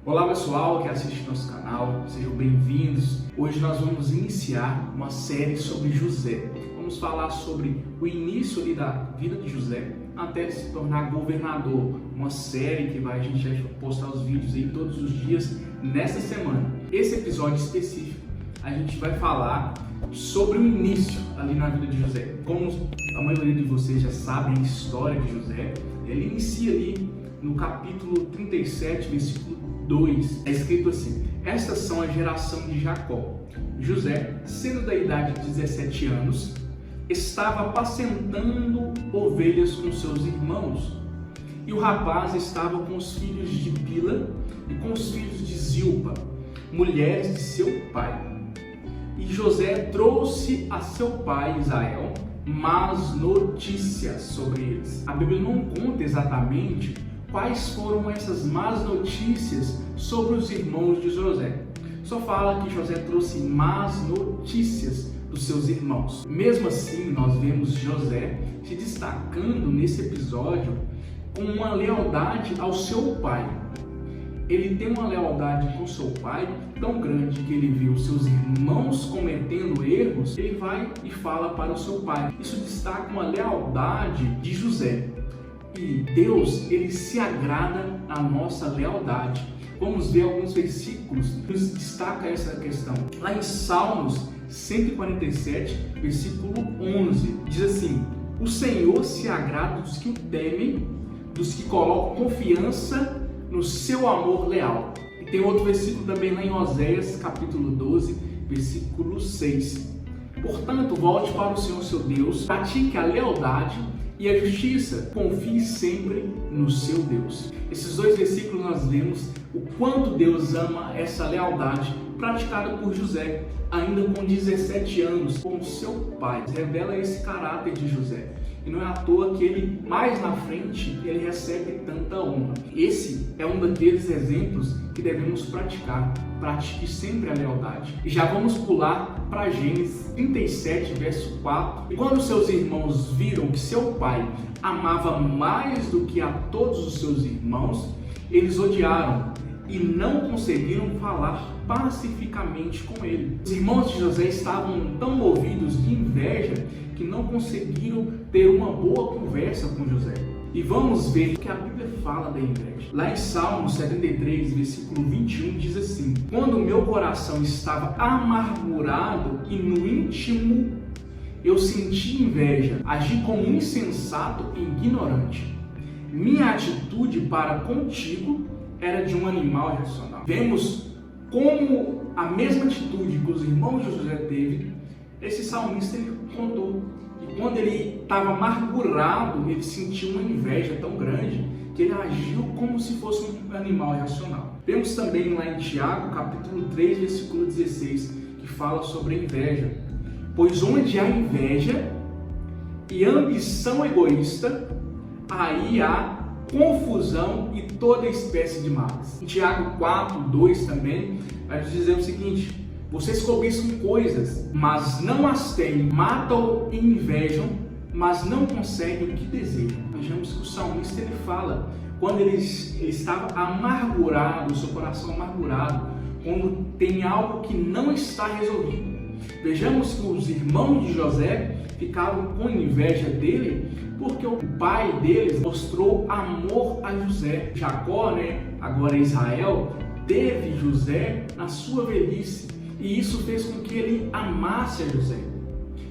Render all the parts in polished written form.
Olá pessoal que assiste nosso canal, sejam bem-vindos. Hoje nós vamos iniciar uma série sobre José. Vamos falar sobre o início ali da vida de José até ele se tornar governador. Uma série que a gente vai postar os vídeos aí todos os dias nessa semana. Esse episódio específico a gente vai falar sobre o início ali na vida de José. Como a maioria de vocês já sabem a história de José, ele inicia ali no capítulo 37, versículo 2, é escrito assim: estas são a geração de Jacó. José, sendo da idade de 17 anos, estava apacentando ovelhas com seus irmãos. E o rapaz estava com os filhos de Bila e com os filhos de Zilpa, mulheres de seu pai. E José trouxe a seu pai Israel más notícias sobre eles. A Bíblia não conta exatamente quais foram essas más notícias sobre os irmãos de José. Só fala que José trouxe más notícias dos seus irmãos. Mesmo assim, nós vemos José se destacando nesse episódio com uma lealdade ao seu pai. Ele tem uma lealdade com seu pai tão grande que ele viu seus irmãos cometendo erros, ele vai e fala para o seu pai. Isso destaca uma lealdade de José. E Deus, ele se agrada na nossa lealdade. Vamos ver alguns versículos que nos destaca essa questão. Lá em Salmos 147, versículo 11, diz assim: o Senhor se agrada dos que o temem, dos que colocam confiança no seu amor leal. E tem outro versículo também lá em Oséias, capítulo 12, versículo 6. Portanto, volte para o Senhor seu Deus, pratique a lealdade e a justiça, confie sempre no seu Deus. Esses dois versículos nós vemos o quanto Deus ama essa lealdade praticada por José, ainda com 17 anos, com seu pai. Revela esse caráter de José. E não é à toa que ele, mais na frente, ele recebe tanta honra. Esse é um daqueles exemplos que devemos praticar. Pratique sempre a lealdade. E já vamos pular para Gênesis 37, verso 4. E quando seus irmãos viram que seu pai amava mais do que a todos os seus irmãos, eles odiaram e não conseguiram falar pacificamente com ele. Os irmãos de José estavam tão movidos de inveja que não conseguiram ter uma boa conversa com José. E vamos ver o que a Bíblia fala da inveja. Lá em Salmos 73, versículo 21, diz assim: quando meu coração estava amargurado e no íntimo eu senti inveja, agi como insensato e ignorante. Minha atitude para contigo era de um animal irracional. Vemos como a mesma atitude que os irmãos de José teve, esse salmista ele contou. E quando ele estava amargurado, ele sentiu uma inveja tão grande que ele agiu como se fosse um animal irracional. Vemos também lá em Tiago, capítulo 3, versículo 16, que fala sobre a inveja. Pois onde há inveja e ambição egoísta, aí há confusão e toda espécie de males. Em Tiago 4, 2 também vai nos dizer o seguinte: vocês cobiçam coisas, mas não as têm, matam e invejam, mas não conseguem o que desejam. Vejamos que o salmista ele fala, quando ele estava amargurado, seu coração amargurado, quando tem algo que não está resolvido. Vejamos que os irmãos de José ficaram com inveja dele, porque o pai deles mostrou amor a José. Jacó, agora Israel, teve José na sua velhice. E isso fez com que ele amasse a José.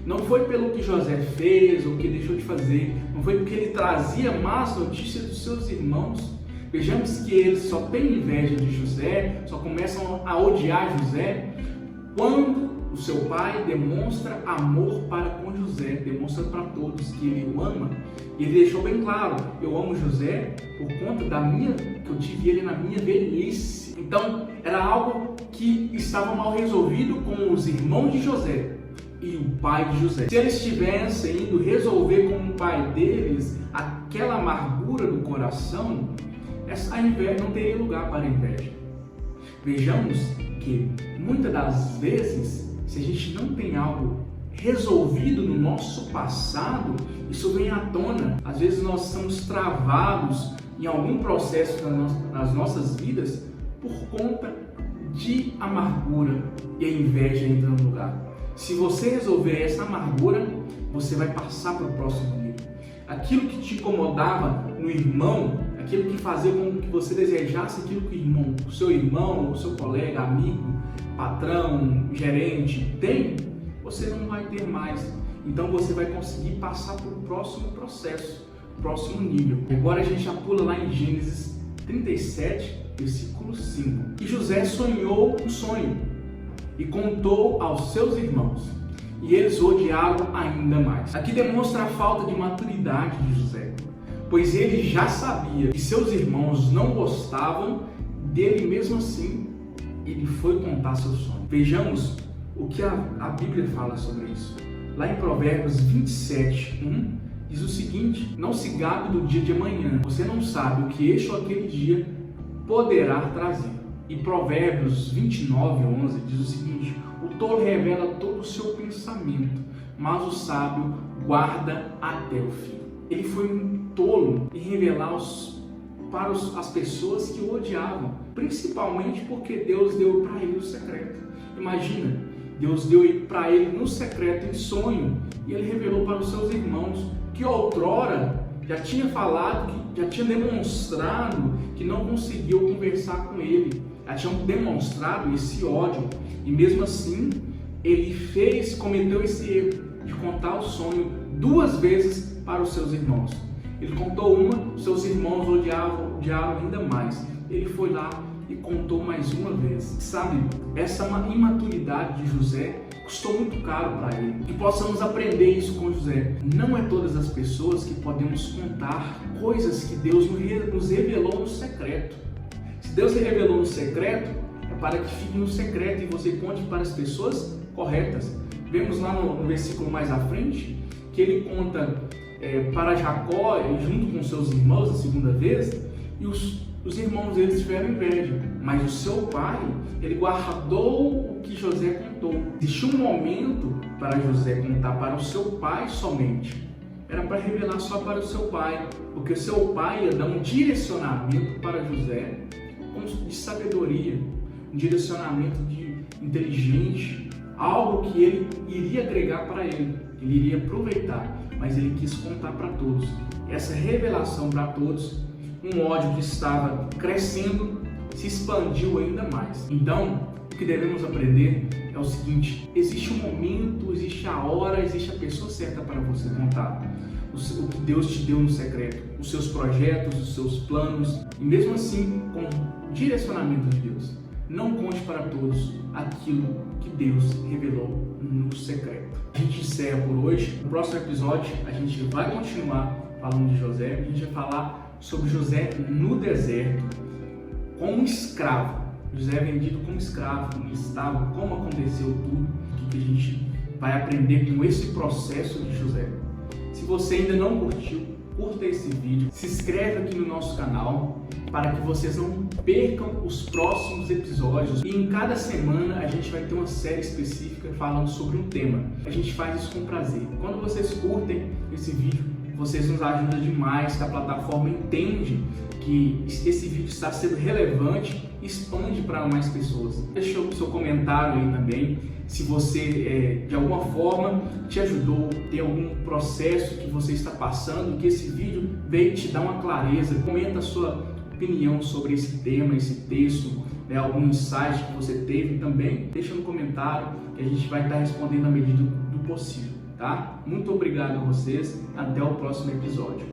Não foi pelo que José fez ou que deixou de fazer, não foi porque ele trazia más notícias dos seus irmãos. Vejamos que eles só têm inveja de José, só começam a odiar José quando o seu pai demonstra amor para com José, demonstra para todos que ele o ama. E ele deixou bem claro: eu amo José por conta que eu tive ele na minha velhice. Então, era algo que estava mal resolvido com os irmãos de José e o pai de José. Se eles tivessem ido resolver com o pai deles aquela amargura do coração, essa inveja não teria lugar para a inveja. Vejamos que muitas das vezes, se a gente não tem algo resolvido no nosso passado, isso vem à tona. Às vezes nós estamos travados em algum processo nas nossas vidas por conta de amargura e a inveja entrando no lugar. Se você resolver essa amargura, você vai passar para o próximo nível. Aquilo que te incomodava no irmão, aquilo que fazia com que você desejasse aquilo que o seu irmão, o seu colega, amigo, patrão, gerente tem, você não vai ter mais. Então você vai conseguir passar para o próximo processo, próximo nível. Agora a gente já pula lá em Gênesis 37, versículo 5. E José sonhou um sonho e contou aos seus irmãos, e eles o odiaram ainda mais. Aqui demonstra a falta de maturidade de José, pois ele já sabia que seus irmãos não gostavam dele, mesmo assim ele foi contar seu sonho. Vejamos o que a Bíblia fala sobre isso. Lá em Provérbios 27, 1, diz o seguinte: não se gabe do dia de amanhã, você não sabe o que este ou aquele dia poderá trazer. E Provérbios 29, 11 diz o seguinte: o tolo revela todo o seu pensamento, mas o sábio guarda até o fim. Ele foi um tolo em revelar para as pessoas que o odiavam, principalmente porque Deus deu para ele o secreto. Imagina, Deus deu para ele no secreto, em sonho, e ele revelou para os seus irmãos, que outrora já tinha falado, que já tinha demonstrado que não conseguiu conversar com ele, já tinham demonstrado esse ódio, e mesmo assim ele cometeu esse erro de contar o sonho 2 vezes para os seus irmãos. Ele contou uma, os seus irmãos odiaram ainda mais. Ele foi lá e contou mais uma vez. Sabe, essa imaturidade de José custou muito caro para ele. Que possamos aprender isso com José. Não é todas as pessoas que podemos contar coisas que Deus nos revelou no secreto. Se Deus revelou no secreto, é para que fique no secreto e você conte para as pessoas corretas. Vemos lá no versículo mais à frente que ele conta para Jacó, junto com seus irmãos, a segunda vez, e os irmãos deles tiveram inveja, mas o seu pai, ele guardou o que José contou. Existiu um momento para José contar para o seu pai somente, era para revelar só para o seu pai, porque o seu pai ia dar um direcionamento para José de sabedoria, um direcionamento de inteligente, algo que ele iria agregar para ele iria aproveitar, mas ele quis contar para todos. Essa revelação para todos, um ódio que estava crescendo, se expandiu ainda mais. Então, o que devemos aprender é o seguinte: existe um momento, existe a hora, existe a pessoa certa para você contar o que Deus te deu no secreto, os seus projetos, os seus planos, e mesmo assim, com o direcionamento de Deus. Não conte para todos aquilo que Deus revelou no secreto. A gente encerra por hoje. No próximo episódio, a gente vai continuar falando de José. A gente vai falar sobre José no deserto, como escravo. José é vendido como escravo, como estava, como aconteceu tudo. O que a gente vai aprender com esse processo de José. Se você ainda não curtiu, curta esse vídeo, se inscreve aqui no nosso canal para que vocês não percam os próximos episódios. E em cada semana a gente vai ter uma série específica falando sobre um tema. A gente faz isso com prazer. Quando vocês curtem esse vídeo, vocês nos ajudam demais, que a plataforma entende que esse vídeo está sendo relevante e expande para mais pessoas. Deixa o seu comentário aí também, se você de alguma forma te ajudou, tem algum processo que você está passando, que esse vídeo veio te dar uma clareza. Comenta a sua opinião sobre esse tema, esse texto, algum insight que você teve também, deixa no comentário que a gente vai estar respondendo à medida do possível, tá? Muito obrigado a vocês, até o próximo episódio.